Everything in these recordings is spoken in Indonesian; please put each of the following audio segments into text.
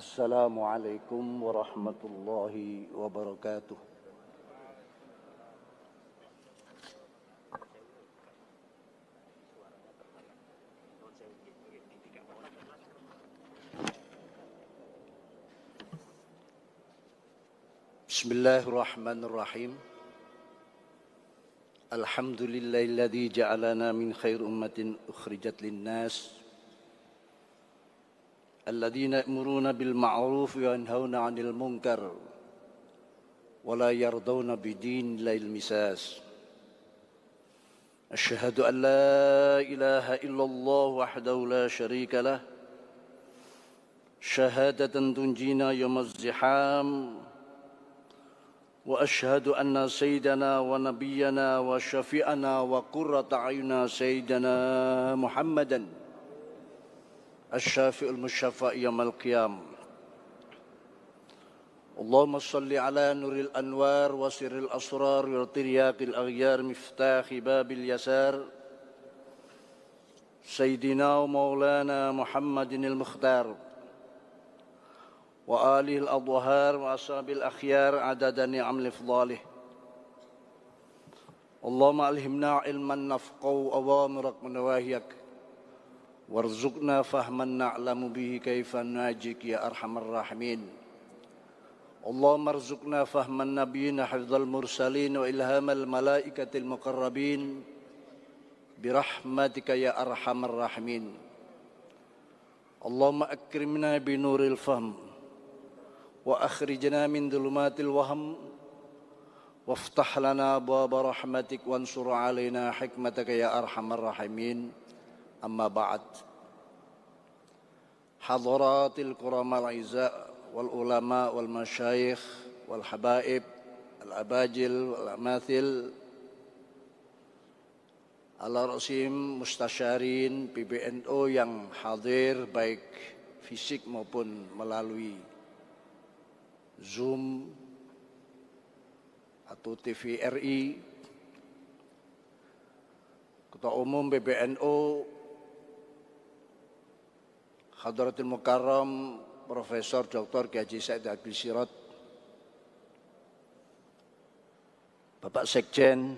Assalamualaikum warahmatullahi wabarakatuh. Bismillahirrahmanirrahim. Alhamdulillahilladzi ja'alana min khair ummatin ukhrijat linnas alladzina ya'muruna bil ma'ruf wa yanhauna 'anil munkar wa la yardawna bidinil misas. Asyhadu an la ilaha illallah wahdahu la syarika lah syahadatan tunjina yaumaz ziham. Wa ashhadu anna sayyidana wa nabiyyana wa syafi'ana wa qurrata a'yunina sayyidina Muhammadan asy-syafi'ul musyaffa' yaumil qiyam. Allahumma shalli ala nuril anwar wa sirril asrar wa tiryaqil aghyar miftahi babil yasar sayyidina wa maulana Muhammadinil mukhtar wa alihil adhhar wa ashabil akhyar adada ni'am lifdhalih. Allahumma alhimna ilman nafqahu awamirak menawahiyak warzuqna fahman na'lamu bihi kaifa najik ya arhamar rahimin. Allahumma arzuqna fahman nabiyina hifdzal mursalin wa ilhamal malaikatil muqarrabin birahmatika ya arhamar rahimin. Allahumma akrimna binuril fahm wa akhrijna min dhulumatil wahm waftah lana abwaaba rahmatik wansur alaina hikmataka ya arhamar rahimin. Amma ba'd. Hadaratil kuramal izza wal ulama wal masyayikh wal habaib al abajil wal amathil ala rasim mustasyarin PBNU yang hadir baik fisik maupun melalui Zoom atau TVRI, Ketua Umum PBNU Hadratul Mukarram Profesor Dr. Kiai Haji Said Akil Sirot, Bapak Sekjen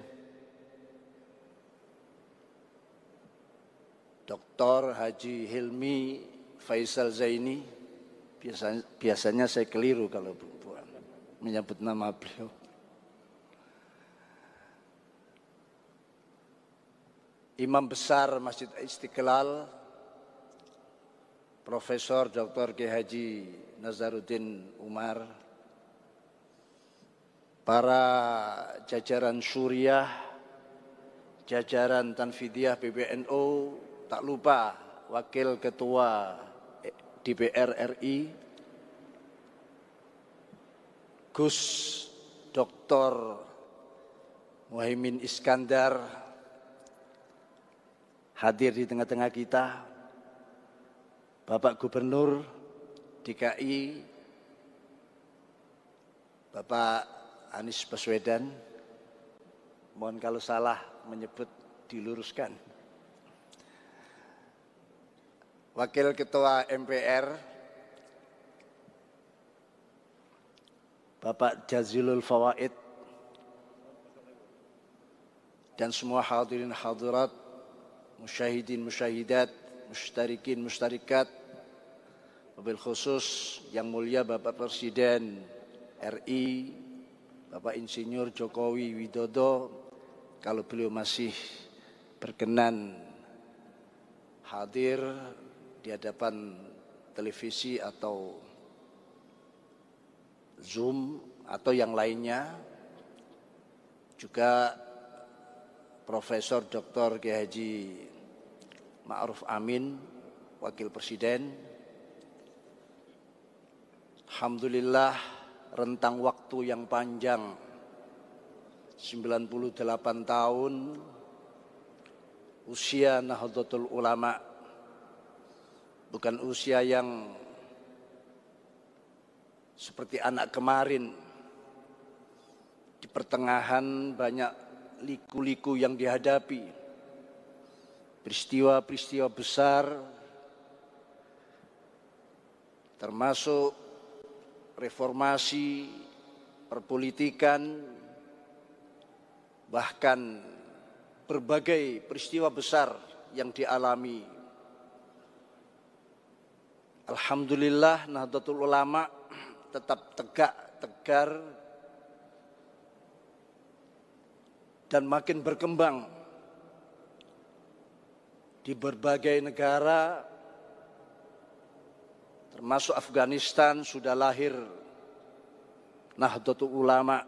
Dr. Haji Hilmi Faisal Zaini. Biasanya saya keliru kalau menyebut nama beliau. Imam Besar Masjid Istiqlal Profesor Dr. Kiai Haji Nazaruddin Umar, para jajaran Suriah, jajaran Tanfidiyah PBNU, tak lupa Wakil Ketua DPR RI Gus Dr. Muhaimin Iskandar hadir di tengah-tengah kita, Bapak Gubernur DKI Bapak Anies Baswedan, mohon kalau salah menyebut diluruskan, Wakil Ketua MPR Bapak Jazilul Fawaid, dan semua hadirin hadirat, musyahidin musyahidat, mushtarikin mushtarikat, wabil khusus yang mulia Bapak Presiden RI Bapak Insinyur Jokowi Widodo, kalau beliau masih berkenan hadir di hadapan televisi atau Zoom atau yang lainnya, juga Profesor Dr. Kiai Haji Ma'ruf Amin, Wakil Presiden. Alhamdulillah, rentang waktu yang panjang 98 tahun usia Nahdlatul Ulama, bukan usia yang seperti anak kemarin. Di pertengahan banyak liku-liku yang dihadapi, peristiwa-peristiwa besar termasuk reformasi, perpolitikan, bahkan berbagai peristiwa besar yang dialami. Alhamdulillah Nahdlatul Ulama tetap tegak, tegar, dan makin berkembang di berbagai negara, termasuk Afghanistan sudah lahir Nahdlatul Ulama.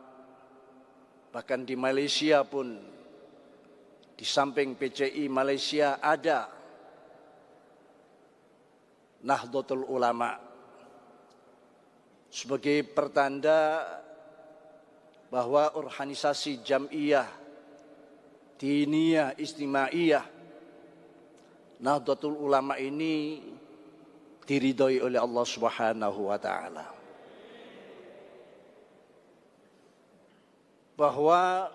Bahkan di Malaysia pun, di samping PCI Malaysia ada Nahdlatul Ulama sebagai pertanda bahwa organisasi Jam'iyah Diniyah Istimaiyah Nahdlatul Ulama ini diridhoi oleh Allah Subhanahu wa taala. Bahwa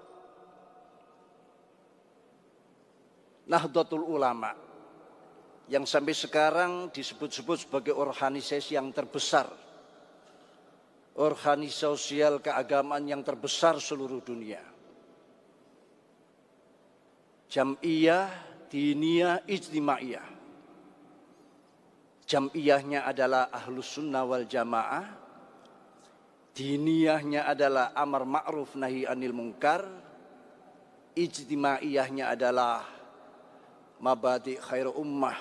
Nahdlatul Ulama yang sampai sekarang disebut-sebut sebagai organisasi yang terbesar, organisasi sosial keagamaan yang terbesar seluruh dunia. Jam'iyah Diniyah Ijtimaiyah. Jam'iyahnya adalah Ahlus Sunnah wal Jamaah, diniyahnya adalah amar ma'ruf nahi anil munkar, ijtimaiyahnya adalah mabadi khair ummah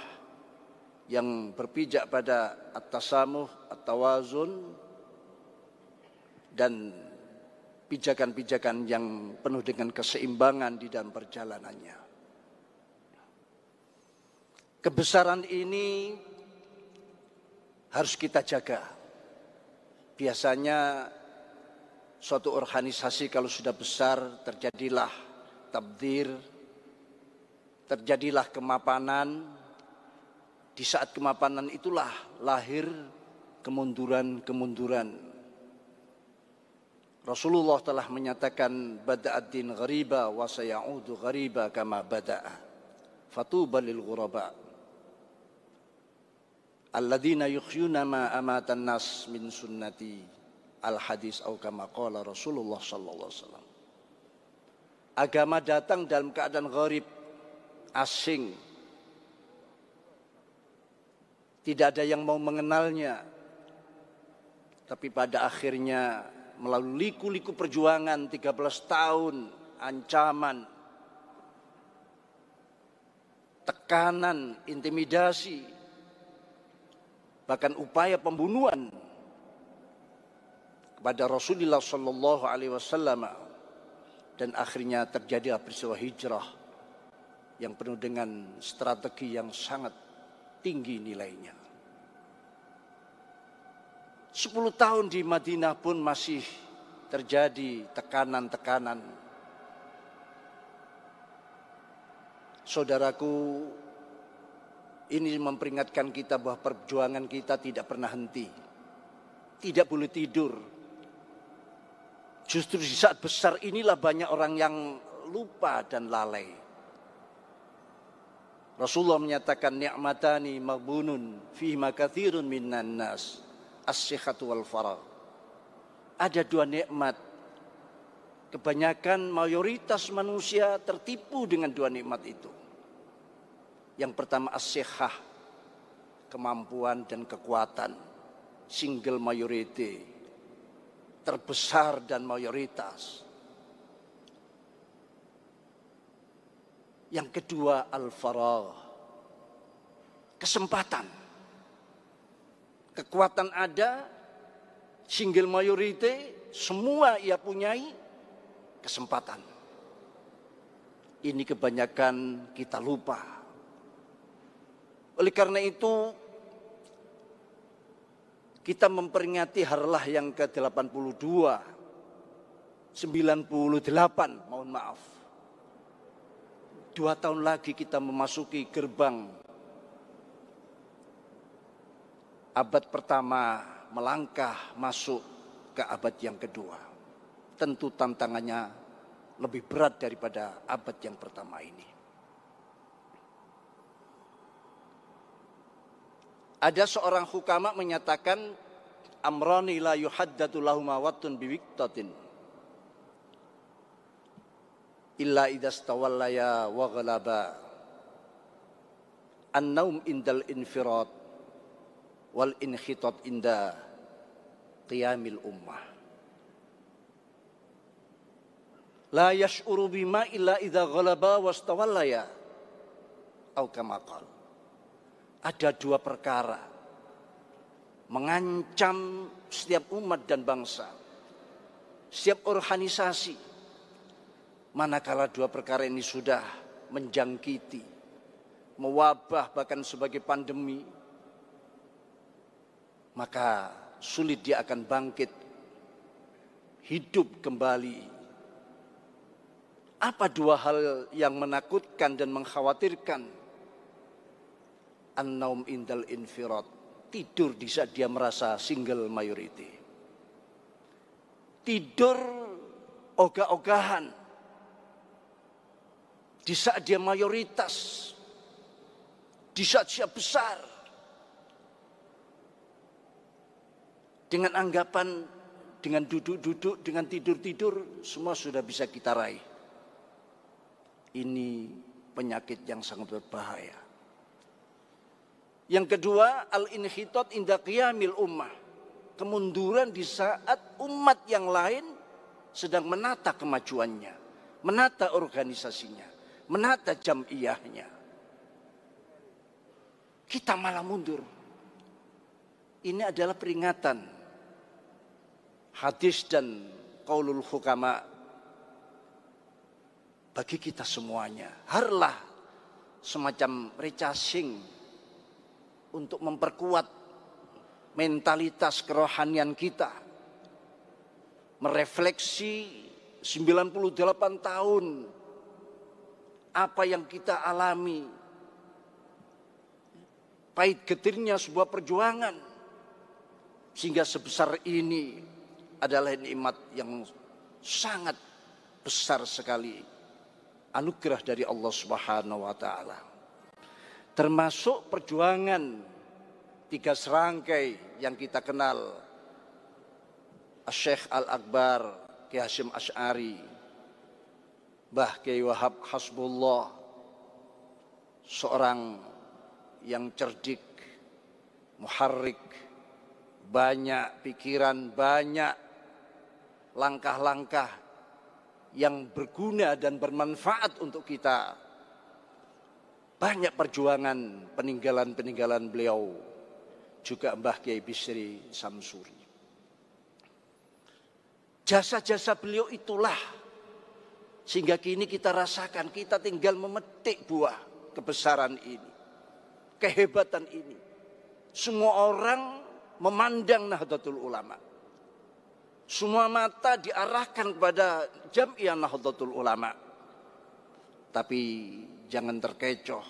yang berpijak pada at-tasamuh, at-tawazun, dan pijakan-pijakan yang penuh dengan keseimbangan di dalam perjalanannya. Kebesaran ini harus kita jaga. Biasanya suatu organisasi kalau sudah besar terjadilah tabdzir, terjadilah kemapanan. Di saat kemapanan itulah lahir kemunduran-kemunduran. Rasulullah telah menyatakan bada'ad din ghariba wa sayaudu ghariba kama bada'a. Fatuba lil ghuraba. Alladzina yukhyuna ma amatan nas min sunnati al-hadis atau kama qala Rasulullah sallallahu alaihi wasallam. Agama datang dalam keadaan gharib, asing. Tidak ada yang mau mengenalnya. Tapi pada akhirnya melalui liku-liku perjuangan 13 tahun, ancaman, tekanan, intimidasi, bahkan upaya pembunuhan kepada Rasulullah sallallahu alaihi wasallam, dan akhirnya terjadi peristiwa hijrah yang penuh dengan strategi yang sangat tinggi nilainya. 10 tahun di Madinah pun masih terjadi tekanan-tekanan. Saudaraku, ini memperingatkan kita bahwa perjuangan kita tidak pernah henti. Tidak boleh tidur. Justru di saat besar inilah banyak orang yang lupa dan lalai. Rasulullah menyatakan ni'matani maghbunun fihima katsirun minan nas, as-sihhatu wal faragh. Ada 2 nikmat. Kebanyakan mayoritas manusia tertipu dengan 2 nikmat itu. Yang pertama as-sihhah, kemampuan dan kekuatan, single majority, terbesar dan mayoritas. Yang kedua al-faragh, kesempatan. Kekuatan ada, single majority, semua ia punyai, kesempatan. Ini kebanyakan kita lupa. Oleh karena itu, kita memperingati harlah yang ke-82, 98, mohon maaf. 2 tahun lagi kita memasuki gerbang abad pertama, melangkah masuk ke abad yang kedua. Tentu tantangannya lebih berat daripada abad yang pertama ini. Ada seorang hukama menyatakan amrani la yuhaddatu lahuma wattun biwiqtatin illa idastawallaya wa ghalaba an-naum indal infirad wal inkhitat inda qiyamil ummah. La yash'uru bima illa idza ghalaba wastawallaya au kama qala. Ada dua perkara mengancam setiap umat dan bangsa, setiap organisasi. Manakala dua perkara ini sudah menjangkiti, mewabah bahkan sebagai pandemi, maka sulit dia akan bangkit, hidup kembali. Apa dua hal yang menakutkan dan mengkhawatirkan? An-naum indal infirad, tidur di saat dia merasa single majority. Tidur ogah-ogahan di saat dia mayoritas, di saat dia besar. Dengan anggapan, dengan duduk-duduk, dengan tidur-tidur, semua sudah bisa kita raih. Ini penyakit yang sangat berbahaya. Yang kedua, al-inkhitat inda qiyamil ummah. Kemunduran di saat umat yang lain sedang menata kemajuannya, menata organisasinya, menata jam'iyahnya. Kita malah mundur. Ini adalah peringatan. Hadis dan qaulul hukama bagi kita semuanya. Harlah semacam recasing untuk memperkuat mentalitas kerohanian kita. Merefleksi 98 tahun apa yang kita alami. Pahit getirnya sebuah perjuangan. Sehingga sebesar ini adalah nikmat yang sangat besar sekali. Anugerah dari Allah Subhanahu wa ta'ala. Termasuk perjuangan 3 serangkai yang kita kenal. Syekh Al-Akbar, Kiai Hasyim Asy'ari, Mbah Kiai Wahab Hasbullah, seorang yang cerdik, muharrik, banyak pikiran, banyak langkah-langkah yang berguna dan bermanfaat untuk kita. Banyak perjuangan peninggalan-peninggalan beliau, juga Mbah Kiai Bisri Samsuri. Jasa-jasa beliau itulah sehingga kini kita rasakan, kita tinggal memetik buah kebesaran ini, kehebatan ini. Semua orang memandang Nahdlatul Ulama. Semua mata diarahkan kepada Jam'iyah Nahdlatul Ulama. Tapi jangan terkecoh,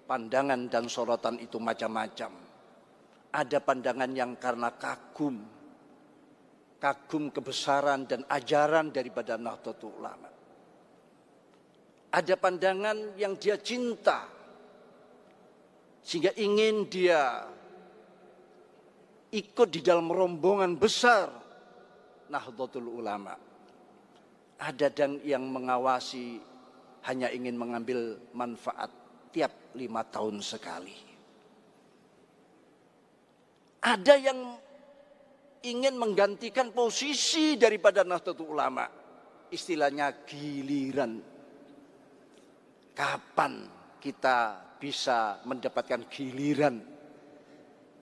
pandangan dan sorotan itu macam-macam. Ada pandangan yang karena kagum kebesaran dan ajaran daripada Nahdlatul Ulama. Ada pandangan yang dia cinta, sehingga ingin dia ikut di dalam rombongan besar Nahdlatul Ulama. Ada dan yang mengawasi, hanya ingin mengambil manfaat tiap 5 tahun sekali. Ada yang ingin menggantikan posisi daripada Nahdlatul Ulama. Istilahnya giliran. Kapan kita bisa mendapatkan giliran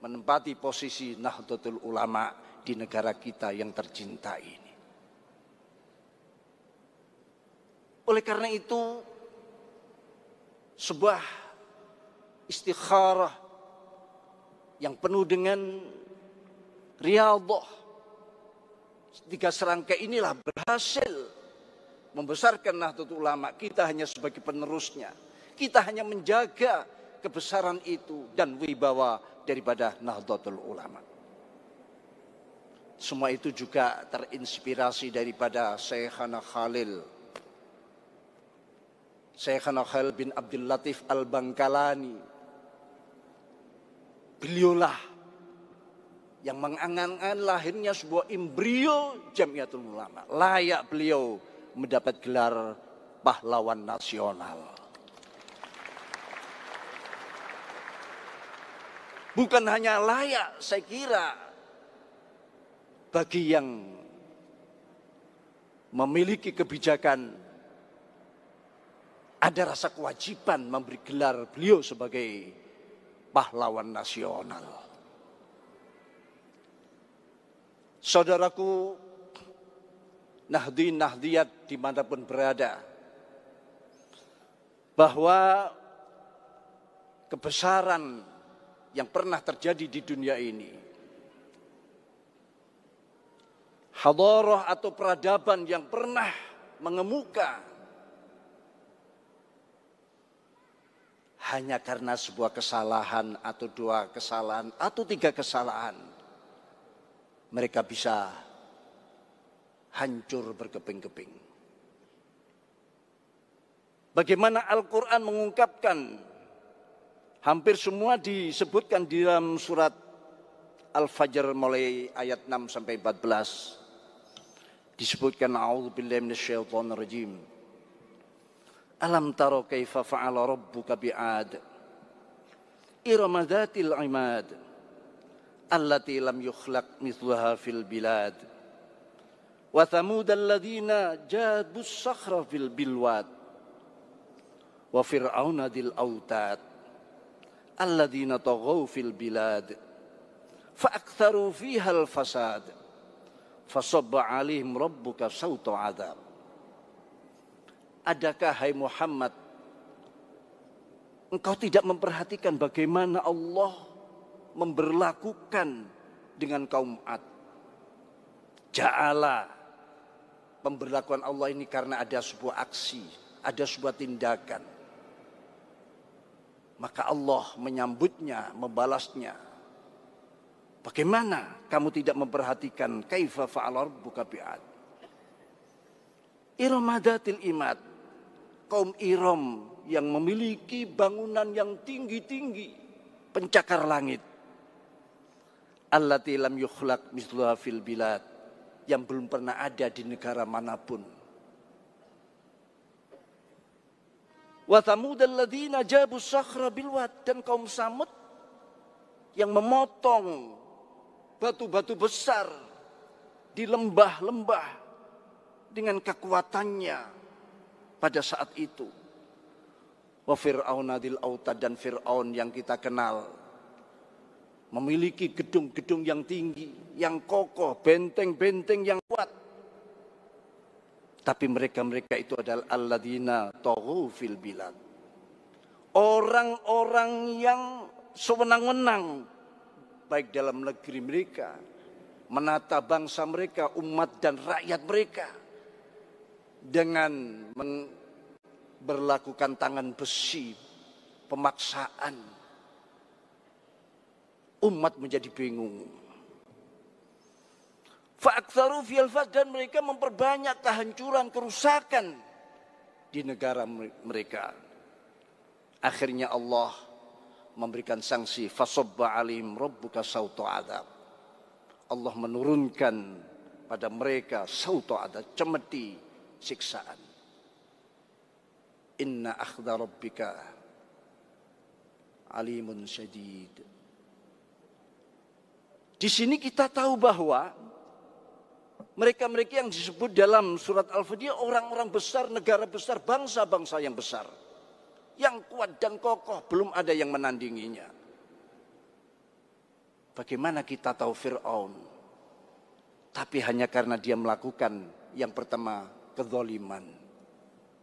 menempati posisi Nahdlatul Ulama di negara kita yang tercinta ini? Oleh karena itu, sebuah istikharah yang penuh dengan riyadhah, 3 serangkai inilah berhasil membesarkan Nahdlatul Ulama. Kita hanya sebagai penerusnya. Kita hanya menjaga kebesaran itu dan wibawa daripada Nahdlatul Ulama. Semua itu juga terinspirasi daripada Syekhana Khalil bin Abdul Latif Al-Bangkalani Beliaulah yang mengangan-angan lahirnya sebuah embrio Jamiatul Ulama. Layak beliau mendapat gelar pahlawan nasional. Bukan hanya layak, saya kira bagi yang memiliki kebijakan ada rasa kewajiban memberi gelar beliau sebagai pahlawan nasional. Saudaraku, nahdin nahdiyat dimanapun berada, bahwa kebesaran yang pernah terjadi di dunia ini, hadarah atau peradaban yang pernah mengemuka, hanya karena sebuah kesalahan atau dua kesalahan atau tiga kesalahan, mereka bisa hancur berkeping-keping. Bagaimana Al-Quran mengungkapkan, hampir semua disebutkan di dalam surat Al-Fajr mulai ayat 6 sampai 14. Disebutkan a'udzubillahi minasyaitonirrajim. Alam taro kaifa fa'ala rabbuka bi'ad irama dzatil imad allati lam yukhlaq mithluha fil bilad wa thamud alladziina jabus sakhra fil bilwad wa fir'auna dil autad alladziina taghaw fil bilad fa aktharu fiha al fasad fasabba 'alaihim rabbuka sawta 'adzab. Adakah hai Muhammad, engkau tidak memperhatikan bagaimana Allah memberlakukan dengan kaum Ad? Ja'ala, pemberlakuan Allah ini karena ada sebuah aksi, ada sebuah tindakan. Maka Allah menyambutnya, membalasnya. Bagaimana kamu tidak memperhatikan kaifa fa'ala rabbuka bi'ad? Iramadatil imad, kaum Iram yang memiliki bangunan yang tinggi-tinggi, pencakar langit. Allati lam yukhlaq mithluha fil bilad, yang belum pernah ada di negara manapun. Wa thamud alladziina jabus sakhra bil wad, dan kaum Samud yang memotong batu-batu besar di lembah-lembah dengan kekuatannya pada saat itu. Wa fir'auna dil autad, dan Fir'aun yang kita kenal memiliki gedung-gedung yang tinggi, yang kokoh, benteng-benteng yang kuat. Tapi mereka itu adalah alladzina taghaw fil bilad, orang-orang yang sewenang-wenang baik dalam negeri mereka, menata bangsa mereka, umat dan rakyat mereka, dengan berlakukan tangan besi, pemaksaan. Umat menjadi bingung. Fa'aktsaru fil fasad, dan mereka memperbanyak kehancuran, kerusakan di negara mereka. Akhirnya Allah memberikan sanksi, fasabba 'alaihim rabbuka sawta 'adzab. Allah menurunkan pada mereka sawta 'adzab, cemeti, siksaan. Inna akhdha rabbika alimun syadid. Di sini kita tahu bahwa mereka-mereka yang disebut dalam surat Al-Fajr orang-orang besar, negara besar, bangsa-bangsa yang besar, yang kuat dan kokoh, belum ada yang menandinginya. Bagaimana kita tahu Fir'aun? Tapi hanya karena dia melakukan yang pertama, kezaliman,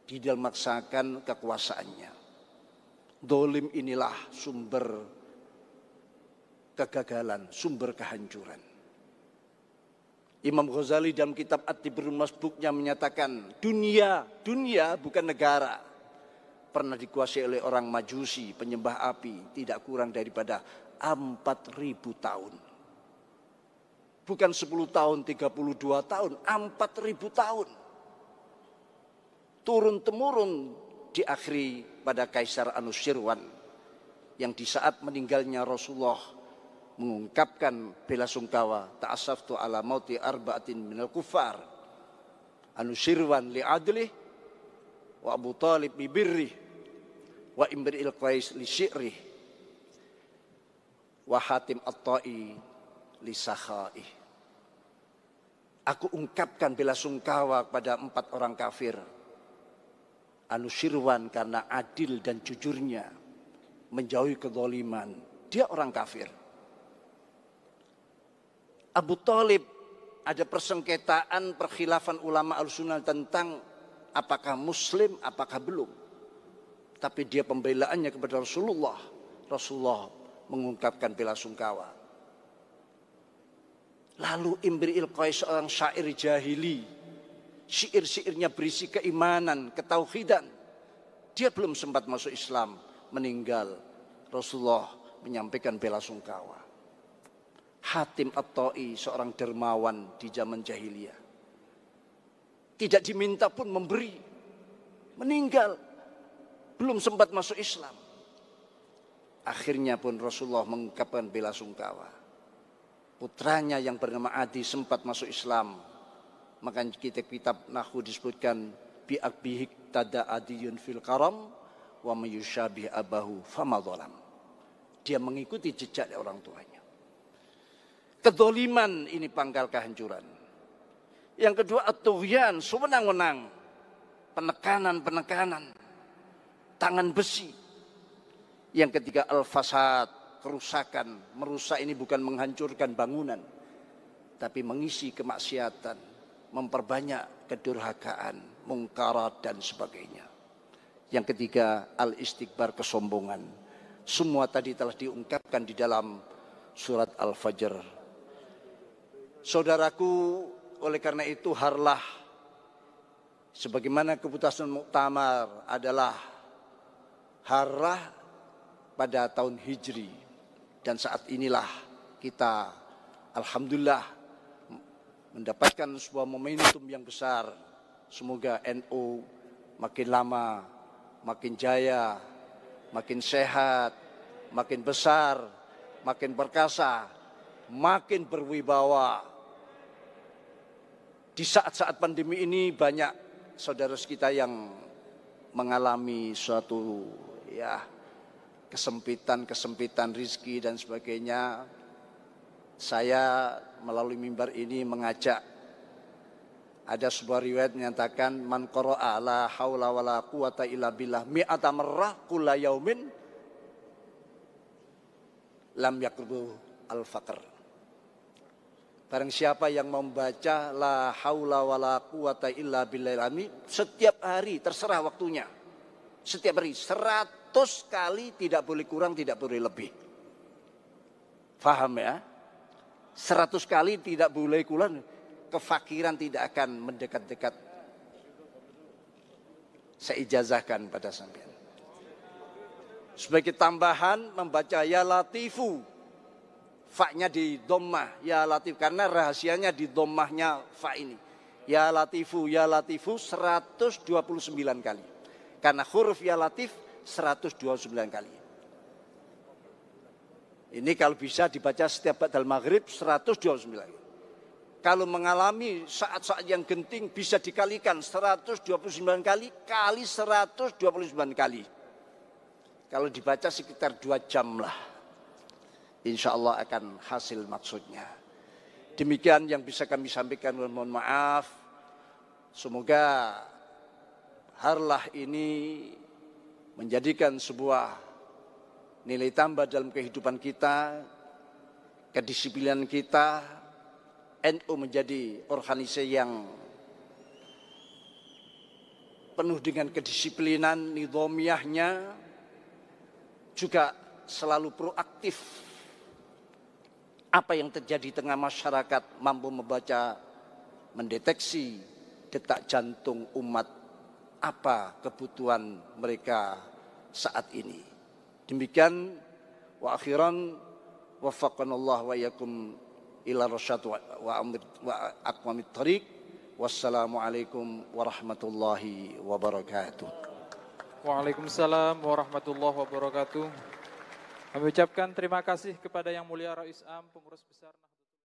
tidak memaksakan kekuasaannya. Zalim inilah sumber kegagalan, sumber kehancuran. Imam Ghazali dalam kitab At-Tibrul Masbuknya menyatakan, dunia bukan negara. Pernah dikuasai oleh orang Majusi, penyembah api, tidak kurang daripada 4.000 tahun. Bukan 10 tahun, 32 tahun, 4.000 tahun. Turun-temurun diakhiri pada Kaisar Anushirwan, yang di saat meninggalnya Rasulullah mengungkapkan bela sungkawa, ta'assaftu ala mauti arba'atin minal kufar, Anusirwan li adlih, wa Abu Talib li birrih, wa Imri'il Qais li syi'rih, wa Hatim at-Ta'i li sakhaih. Aku ungkapkan bela sungkawa kepada 4 orang kafir. Anusirwan karena adil dan jujurnya, menjauhi kezaliman. Dia orang kafir. Abu Talib, ada persengketaan perkhilafan ulama al-sunnah tentang apakah muslim, apakah belum. Tapi dia pembelaannya kepada Rasulullah. Rasulullah mengungkapkan bela sungkawa. Lalu Imri'il Qais, seorang syair jahili, syair-syairnya berisi keimanan, ketauhidan. Dia belum sempat masuk Islam, meninggal. Rasulullah menyampaikan bela sungkawa. Hatim at-Ta'i, seorang dermawan di zaman jahiliyah, tidak diminta pun memberi, meninggal, belum sempat masuk Islam. Akhirnya pun Rasulullah mengungkapkan bela sungkawa. Putranya yang bernama Adi sempat masuk Islam. Maka kitab Nahwu disebutkan bi akbihik tada adiyun fil karam wa mayusyabih abahu famadzalam. Dia mengikuti jejak orang tuanya. Kedzaliman ini pangkal kehancuran. Yang kedua at-tughyan, sewenang-wenang, penekanan, tangan besi. Yang ketiga al-fasad, kerusakan. Merusak ini bukan menghancurkan bangunan, tapi mengisi kemaksiatan, memperbanyak kedurhakaan, mungkarat dan sebagainya. Yang ketiga al-istikbar, kesombongan. Semua tadi telah diungkapkan di dalam surat Al-Fajr. Saudaraku, oleh karena itu harlah, sebagaimana keputusan muktamar adalah harlah pada tahun Hijri. Dan saat inilah kita alhamdulillah mendapatkan sebuah momentum yang besar. Semoga NU makin lama, makin jaya, makin sehat, makin besar, makin perkasa, makin berwibawa. Di saat-saat pandemi ini banyak saudara kita yang mengalami suatu kesempitan rizki dan sebagainya. Saya melalui mimbar ini mengajak, ada sebuah riwayat menyatakan man qara'a la haula wala quwata illa billah mi'ata marrah kulla yaumin lam yakrubu al-faqr. Barang siapa yang membaca la haula wala quwata illa billah setiap hari, terserah waktunya, setiap hari 100 kali, tidak boleh kurang, tidak boleh lebih. Faham ya? 100 kali tidak boleh kurang, kefakiran tidak akan mendekat-dekat. Saya ijazahkan pada sampean. Sebagai tambahan membaca ya latifu, fa-nya di dhammah, ya latif, karena rahasianya di dhammahnya fa ini. Ya latifu 129 kali. Karena huruf ya latif 129 kali. Ini kalau bisa dibaca setiap ba'dal maghrib 129 kali. Kalau mengalami saat-saat yang genting bisa dikalikan 129 kali kali 129 kali. Kalau dibaca sekitar 2 jam lah. Insya Allah akan hasil maksudnya. Demikian yang bisa kami sampaikan, mohon maaf. Semoga harlah ini menjadikan sebuah nilai tambah dalam kehidupan kita, kedisiplinan kita. NU menjadi organisasi yang penuh dengan kedisiplinan, nidhamiyahnya, juga selalu proaktif. Apa yang terjadi di tengah masyarakat, mampu membaca, mendeteksi detak jantung umat, apa kebutuhan mereka saat ini. Demikian wa akhiran waffaqanallah wa iyyakum ila rasyad wa aqwamit thariq. Wassalamualaikum warahmatullahi wabarakatuh. Waalaikumsalam warahmatullahi wabarakatuh. Waalaikumsalam warahmatullahi wabarakatuh. Waalaikumsalam warahmatullahi wabarakatuh. Waalaikumsalam warahmatullahi wabarakatuh. Waalaikumsalam warahmatullahi wabarakatuh. Waalaikumsalam warahmatullahi wabarakatuh. Waalaikumsalam warahmatullahi wabarakatuh. Kami ucapkan terima kasih kepada Yang Mulia Rais Am, Pengurus Besar